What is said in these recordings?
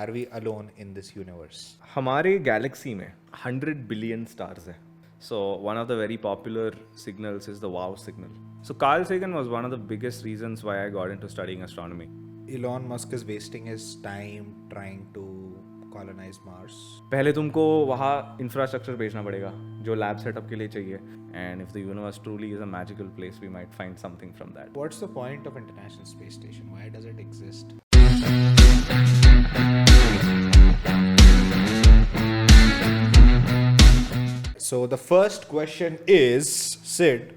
Are we alone in this universe? हमारे Galaxy में 100 billion stars है. So one of the very popular signals is the wow signal. So Carl Sagan was one of the biggest reasons why I got into studying astronomy. Elon Musk is wasting his time trying to colonize Mars. पहले तुमको वहाँ infrastructure भेजना पड़ेगा जो lab setup के लिए चाहिए. And if the universe truly is a magical place, we might find something from that. What's the point of International Space Station? Why does it exist? So the first question is, Sid,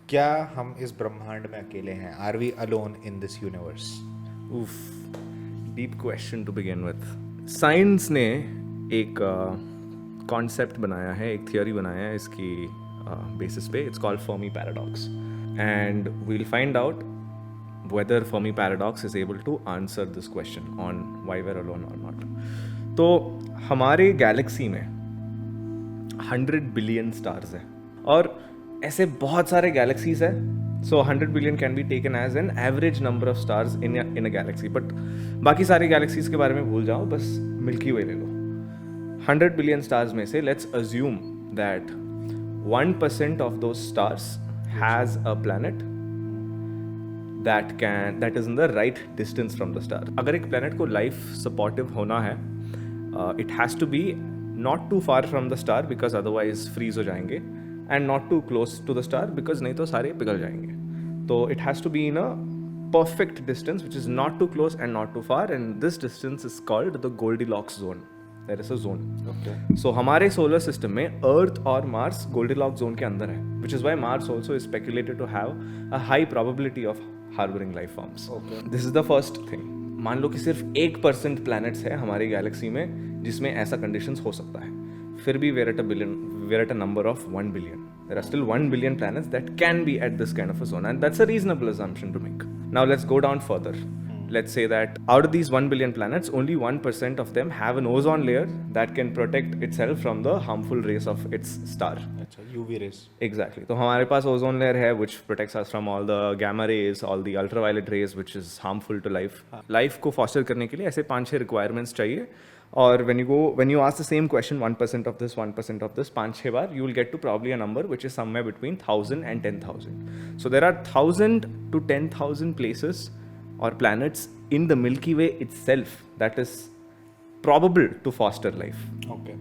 क्या हम इस ब्रह्मांड में अकेले हैं? Are we alone in this universe? Oof, deep question to begin with. Science ने एक concept बनाया है, एक थियोरी बनाया है इसकी बेसिस पे. It's called Fermi paradox and we'll find out whether Fermi paradox is able to answer this question on why we're alone or not. तो हमारे गैलेक्सी में 100 बिलियन स्टार्स है और ऐसे बहुत सारे गैलेक्सीज है. So 100 billion can be taken as an average number of stars in a galaxy. But बाकी सारे गैलेक्सीज के बारे में भूल जाओ, बस मिल्की वे ले लो. 100 बिलियन स्टार्स में से लेट्स अज्यूम दैट 1% ऑफ दो stars has a planet that is in the right distance from the star. अगर एक planet को life supportive होना है, it has to be not too far from the star because otherwise freeze हो जाएंगे, and not too close to the star because नहीं तो सारे पिघल जाएंगे. तो it has to be in a perfect distance which is not too close and not too far, and this distance is called the Goldilocks zone. There is a zone. Okay. So हमारे solar system में Earth और Mars Goldilocks zone के अंदर है, which is why Mars also is speculated to have a high probability of harboring life forms. Okay. This is the first thing. मान लो कि सिर्फ 1% planets है हमारी गैलेक्सी में जिसमें ऐसा conditions हो सकता है. फिर भी we're at a number of 1 billion. There are still 1 billion planets that can be at this kind of a zone, and that's a reasonable assumption to make. Now let's go down further. Let's say that out of these 1 billion planets, only 1% of them have an ozone layer that can protect itself from the harmful rays of its star. अच्छा, UV rays. Exactly. तो हमारे पास ozone layer है which protects us from all the gamma rays, all the ultraviolet rays which is harmful to life. Life को foster करने के लिए ऐसे 5-6 requirements चाहिए. और when you ask the same question, 1% of this, 1% of this, 5-6 bar, you will get to probably a number which is somewhere between 1,000 and 10,000. So there are 1,000 to 10,000 places or planets in the Milky Way itself that is probable to foster life. Okay.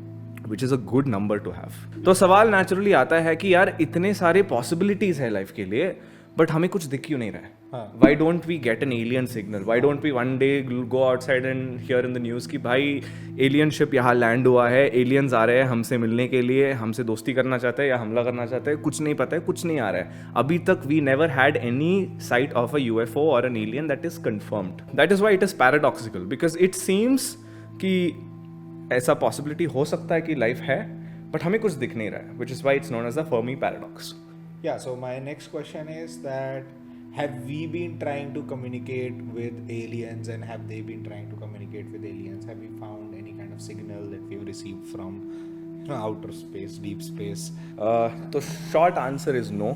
Which is a good number to have. तो सवाल naturally आता है कि यार इतने सारे possibilities है life के लिए, बट हमें कुछ दिख क्यों नहीं रहा है. Why don't we get an alien signal? Why don't we one day go outside and hear in the news कि भाई एलियन शिप यहाँ लैंड हुआ है, एलियंस आ रहे हैं हमसे मिलने के लिए, हमसे दोस्ती करना चाहते हैं या हमला करना चाहते हैं, कुछ नहीं पता है, कुछ नहीं आ रहा है. अभी तक we never had any sight of a UFO और an alien that is confirmed. That is why it is paradoxical because it seems कि ऐसा पॉसिबिलिटी हो सकता है कि लाइफ है, बट हमें कुछ दिख नहीं रहा है, which is why it's known as the Fermi paradox. Yeah, so my next question is that have we been trying to communicate with aliens and have they been trying to communicate with aliens? Have we found any kind of signal that we've received from outer space, deep space? तो short answer is no.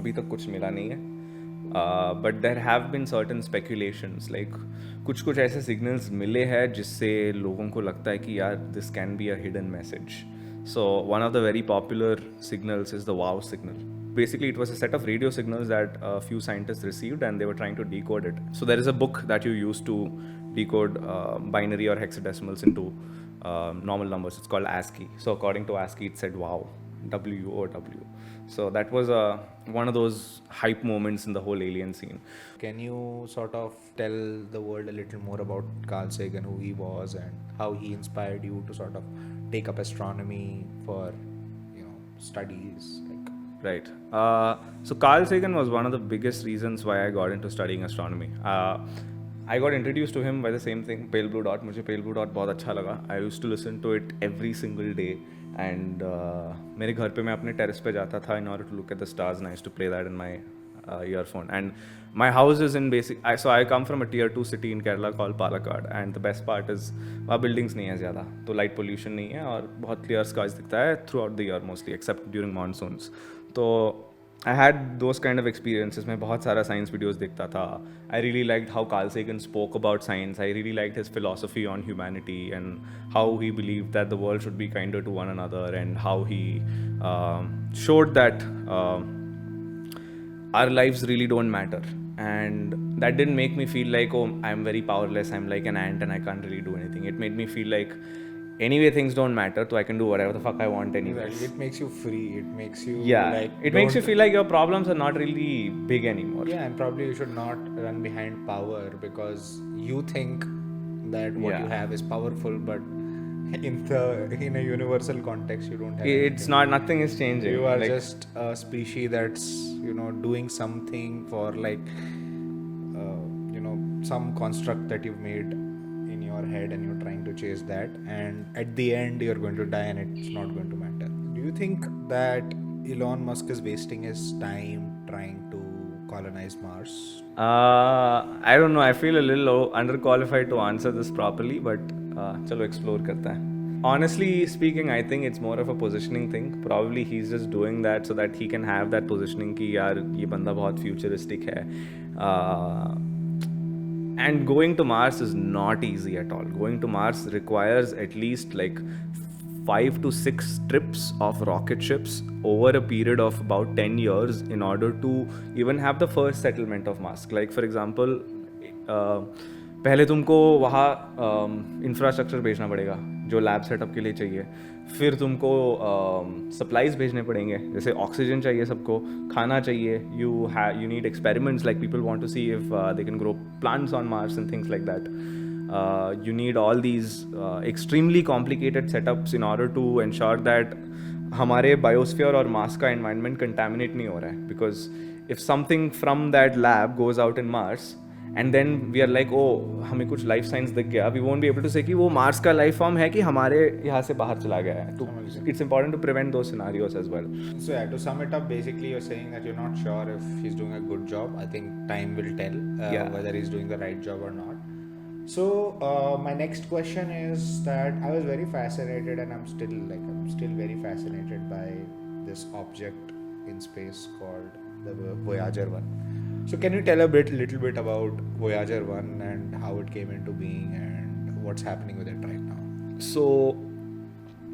अभी तक कुछ मिला नहीं है. But there have been certain speculations, like कुछ ऐसे signals मिले हैं जिससे लोगों को लगता है कि यार this can be a hidden message. So one of the very popular signals is the wow signal. Basically, it was a set of radio signals that a few scientists received and they were trying to decode it. So there is a book that you use to decode binary or hexadecimals into normal numbers. It's called ASCII. So according to ASCII, it said wow, WOW. So that was one of those hype moments in the whole alien scene. Can you sort of tell the world a little more about Carl Sagan, who he was and how he inspired you to sort of take up astronomy for, studies? Right. So Carl Sagan was one of the biggest reasons why I got into studying astronomy. I got introduced to him by the same thing, Pale Blue Dot. मुझे Pale Blue Dot बहुत अच्छा लगा. I used to listen to it every single day. And मेरे घर पे मैं अपने terrace पे जाता था in order to look at the stars, and I used to play that in my earphone. And my house is in so I come from a tier 2 city in Kerala called Palakkad, and the best part is वहाँ buildings नहीं है ज़्यादा, तो light pollution नहीं है और बहुत clear skies दिखता है throughout the year mostly except during monsoons. तो I had those kind of experiences. मैं बहुत सारा science videos देखता था. I really liked how Carl Sagan spoke about science. I really liked his philosophy on humanity and how he believed that the world should be kinder to one another, and how he showed that our lives really don't matter. And that didn't make me feel like, oh, I'm very powerless, I'm like an ant and I can't really do anything. It made me feel like anyway things don't matter, so I can do whatever the fuck I want anyway. Exactly. It makes you free. It makes you like It makes you don't- feel like your problems are not really big anymore. Yeah, and probably you should not run behind power because you think that what you Yeah. have is powerful, but in a universal context you don't have. It's anything. not, nothing is changing. You are Like, just a species that's doing something for like some construct that you've made in your head, and you're trying to chase that, and at the end you're going to die and it's not going to matter. Do you think that Elon Musk is wasting his time trying to colonize Mars? I don't know. I feel a little underqualified to answer this properly, but चलो explore करते हैं. Honestly speaking, I think it's more of a positioning thing. Probably he's just doing that so that he can have that positioning कि यार ये बंदा बहुत futuristic है. And going to Mars is not easy at all. Going to Mars requires at least like 5 to 6 trips of rocket ships over a period of about 10 years in order to even have the first settlement of Mars. Like for example, पहले तुमको वहाँ infrastructure भेजना पड़ेगा जो lab setup के लिए चाहिए. फिर तुमको सप्लाइज भेजने पड़ेंगे, जैसे ऑक्सीजन चाहिए सबको, खाना चाहिए. You need experiments like people want to see if they can grow plants on Mars and things like that. You need all these extremely complicated setups in order to ensure that हमारे biosphere और Mars का environment contaminate नहीं हो रहा है. Because if something from that lab goes out in Mars and then we are like, oh, हमें कुछ life signs दिख गया, we won't be able to say कि वो मार्स का life form है कि हमारे यहाँ से बाहर चला गया है. तो it's important to prevent those scenarios as well. So yeah, to sum it up, basically you're saying that you're not sure if he's doing a good job. I think time will tell whether he's doing the right job or not. So my next question is that I was very fascinated, and I'm still very fascinated by this object in space called the Voyager 1. So can you tell little bit about Voyager 1 and how it came into being and what's happening with it right now? So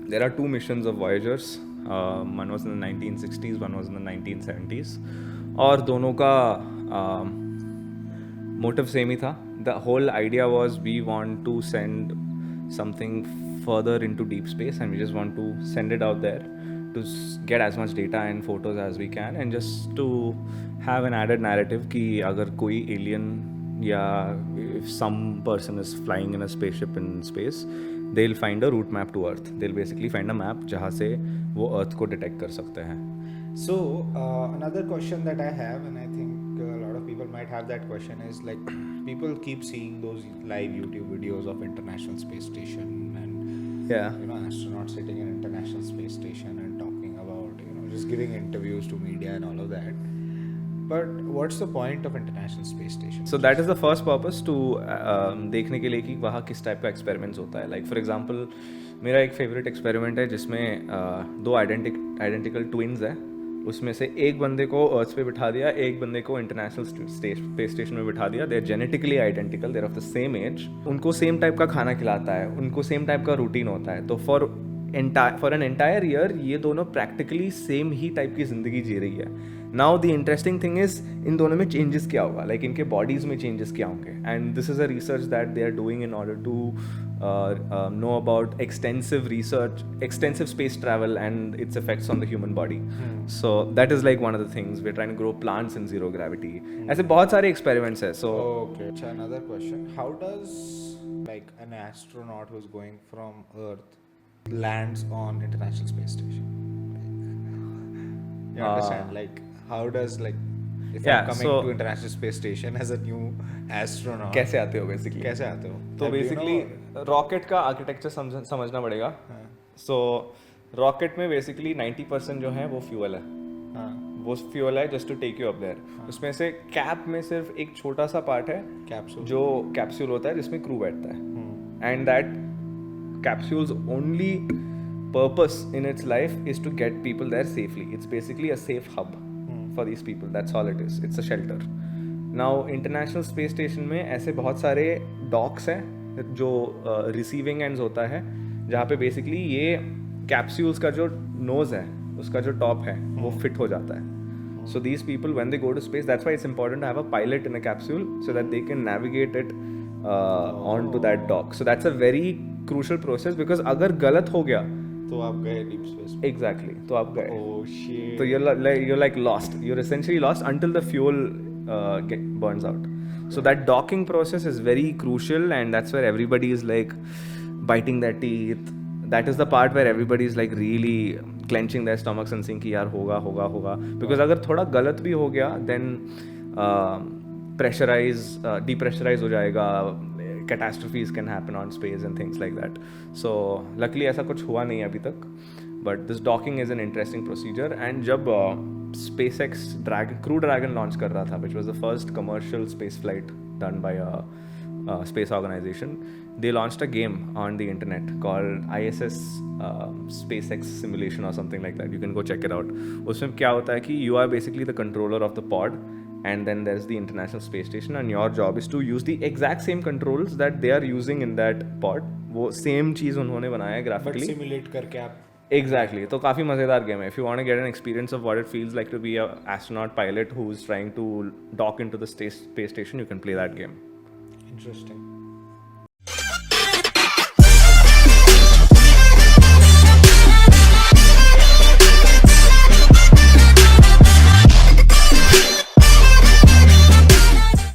there are 2 missions of Voyagers. One was in the 1960s, one was in the 1970s. और दोनों का motive same ही था. The whole idea was we want to send something further into deep space, and we just want to send it out there to get as much data and photos as we can, and just to have an added narrative कि अगर कोई alien या if some person is flying in a spaceship in space, they'll find a route map to Earth. They'll basically find a map जहाँ से वो Earth को detect कर सकते हैं. So another question that I have, and I think a lot of people might have that question, is like people keep seeing those live YouTube videos of International Space Station and Yeah. Astronauts sitting in International Space Station and talking about just giving interviews to media and all of that. But what's the point of International Space Station? So that is the first purpose to देखने के लिए कि वहाँ किस type का experiments होता है. Like for example मेरा एक फेवरेट एक्सपेरिमेंट है जिसमें 2 आइडेंटिकल ट्विन्स है. उसमें से एक बंदे को अर्थ पे बिठा दिया, एक बंदे को इंटरनेशनल स्पेस स्टेशन में बिठा दिया. They are genetically identical, they are of the same age. उनको सेम टाइप का खाना खिलाता है, उनको सेम टाइप का रूटीन होता है. तो फॉर एन एंटायर ईयर ये दोनों प्रैक्टिकली सेम ही टाइप की जिंदगी जी रही है. Now the interesting thing is in दोनों में चेंजेस क्या होगा, लाइक इनके बॉडीज में चेंजेस क्या होंगे. And this is a research that they are doing in order to know about extensive research, extensive space travel and its effects on the human body. So that is like one of the things. We're trying to grow plants in zero gravity. ऐसे बहुत सारे experiments है. So okay. Another question: how does like an astronaut who's going from Earth lands on International Space Station? You understand? Like how does if Yeah, I'm coming so- to International Space Station as a new astronaut, कैसे आते हो basically? कैसे आते हो? तो Have you basically rocket का architecture समझना पड़ेगा. सो रॉकेट में बेसिकली 90% जो है वो फ्यूल है. हाँ, वो फ्यूल है just to take you up there. उसमें से कैप में सिर्फ एक छोटा सा पार्ट है capsule. जो कैप्सूल होता है जिसमें क्रू बैठता है. And that capsule's only purpose in its life is to get people there safely. It's basically a safe hub. for these people. That's all it is. It's a shelter. Now international space station में ऐसे बहुत सारे docs हैं जो receiving ends होता है, जहाँ पे बेसिकली ये कैप्सूल्स का जो नोज़ है उसका जो टॉप है वो फिट हो जाता है. So these people, when they go to space, that's why it's important to have a pilot in a capsule so that they can navigate it onto that dock. So that's a very crucial process because अगर गलत हो गया तो आप गए deep space. exactly तो आप गए. Oh shit. So you're like lost. You're essentially lost until the fuel burns out. So that docking process is very crucial, and that's where everybody is like biting their teeth. That is the part where everybody is like really clenching their stomachs and saying कि यार होगा because अगर थोड़ा गलत भी हो गया then depressurize हो जाएगा, catastrophes can happen on space and things like that. So luckily ऐसा कुछ हुआ नहीं अभी तक, but this docking is an interesting procedure. And जब SpaceX Crew Dragon launch कर रहा था, which was the first commercial space flight done by a space organization, they launched a game on the internet called ISS SpaceX Simulation or something like that. You can go check it out. उसमें क्या होता है कि you are basically the controller of the pod, and then there's the International Space Station, and your job is to use the exact same controls that they are using in that pod. वो same चीज़ उन्होंने बनाया है graphically. But simulate करके आप. Exactly. तो काफ़ी मज़ेदार game है. If you want to get an experience of what it feels like to be a astronaut pilot who's trying to dock into the space station, you can play that game. Interesting.